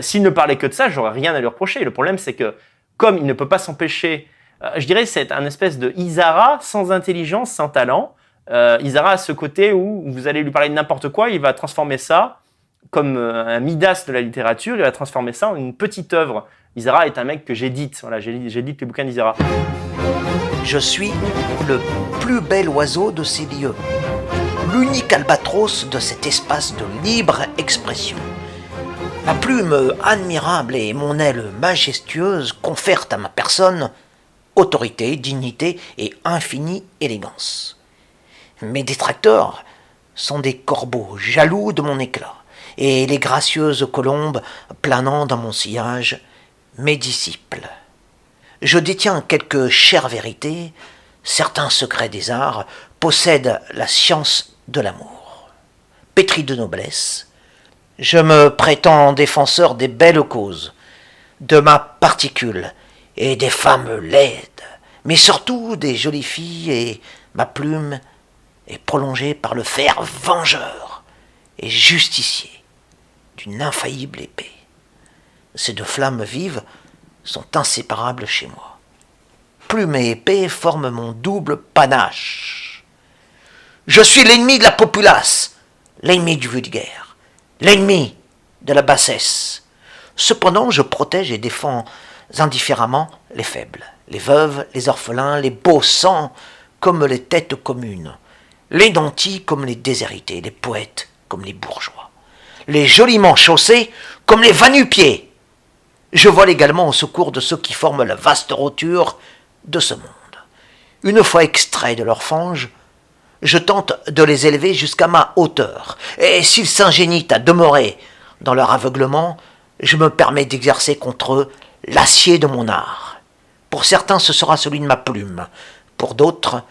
S'il ne parlait que de ça, j'aurais rien à lui reprocher. Le problème, c'est que comme il ne peut pas s'empêcher, je dirais c'est un espèce de Isara sans intelligence, sans talent. Isara a ce côté où vous allez lui parler de n'importe quoi, il va transformer ça comme un Midas de la littérature, il va transformer ça en une petite œuvre. Isara est un mec que j'édite, voilà, j'édite les bouquins d'Isara. Je suis le plus bel oiseau de ces lieux, l'unique albatros de cet espace de libre expression. Ma plume admirable et mon aile majestueuse confèrent à ma personne autorité, dignité et infinie élégance. Mes détracteurs sont des corbeaux jaloux de mon éclat, et les gracieuses colombes planant dans mon sillage, mes disciples. Je détiens quelques chères vérités, certains secrets des arts, possèdent la science de l'amour. Pétri de noblesse, je me prétends défenseur des belles causes, de ma particule et des femmes laides, mais surtout des jolies filles, et ma plume est prolongée par le fer vengeur et justicier d'une infaillible épée. Ces deux flammes vives sont inséparables chez moi. Plume et épée forment mon double panache. Je suis l'ennemi de la populace, l'ennemi du vulgaire, l'ennemi de la bassesse. Cependant, je protège et défends indifféremment les faibles, les veuves, les orphelins, les beaux sangs comme les têtes communes, les nantis comme les déshérités, les poètes comme les bourgeois, les joliment chaussés comme les va-nu-pieds. Je vole également au secours de ceux qui forment la vaste roture de ce monde. Une fois extraits de leur fange, je tente de les élever jusqu'à ma hauteur, et s'ils s'ingénient à demeurer dans leur aveuglement, je me permets d'exercer contre eux l'acier de mon art. Pour certains, ce sera celui de ma plume, pour d'autres,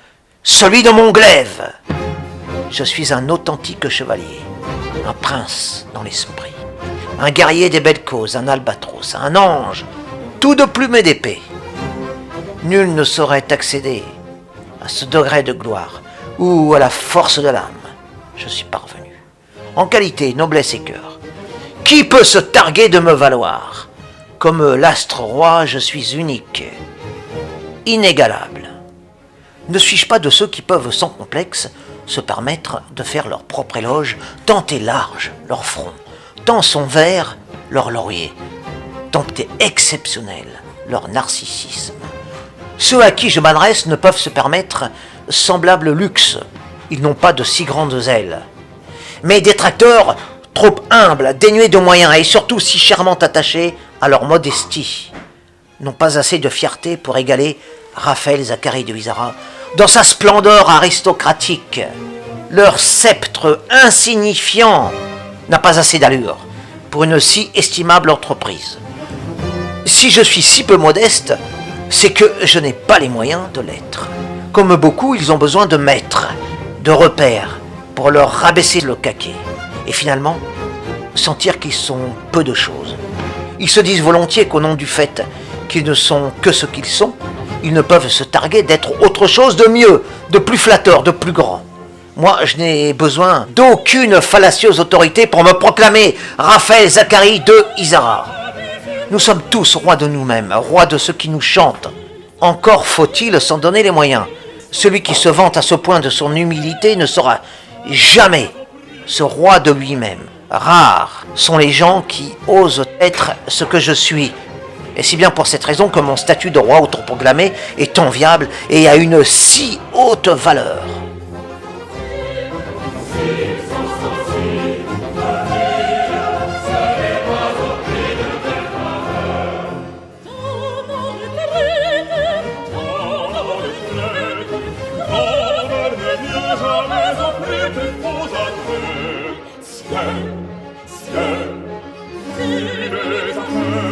celui de mon glaive. Je suis un authentique chevalier, un prince dans l'esprit, un guerrier des belles causes, un albatros, un ange, tout de plume et d'épée. Nul ne saurait accéder à ce degré de gloire où, à la force de l'âme, je suis parvenu. En qualité, noblesse et cœur, qui peut se targuer de me valoir? Comme l'astre roi, je suis unique, inégalable. Ne suis-je pas de ceux qui peuvent sans complexe se permettre de faire leur propre éloge, tant est large leur front, tant sont verts leurs lauriers, tant est exceptionnel leur narcissisme. Ceux à qui je m'adresse ne peuvent se permettre semblable luxe, ils n'ont pas de si grandes ailes. Mes détracteurs, trop humbles, dénués de moyens et surtout si chèrement attachés à leur modestie, n'ont pas assez de fierté pour égaler Raphaël Zacharie de Isara dans sa splendeur aristocratique. Leur sceptre insignifiant n'a pas assez d'allure pour une si estimable entreprise. Si je suis si peu modeste, c'est que je n'ai pas les moyens de l'être. Comme beaucoup, ils ont besoin de maîtres, de repères, pour leur rabaisser le caquet. Et finalement, sentir qu'ils sont peu de choses. Ils se disent volontiers qu'au nom du fait qu'ils ne sont que ce qu'ils sont, ils ne peuvent se targuer d'être autre chose de mieux, de plus flatteur, de plus grand. Moi, je n'ai besoin d'aucune fallacieuse autorité pour me proclamer Raphaël Zacharie de Isara. Nous sommes tous rois de nous-mêmes, rois de ceux qui nous chantent. Encore faut-il s'en donner les moyens. Celui qui se vante à ce point de son humilité ne sera jamais ce roi de lui-même. Rares sont les gens qui osent être ce que je suis. Et c'est bien pour cette raison que mon statut de roi autoproclamé est enviable et a une si haute valeur. Ciel, ciel, vive ta paix.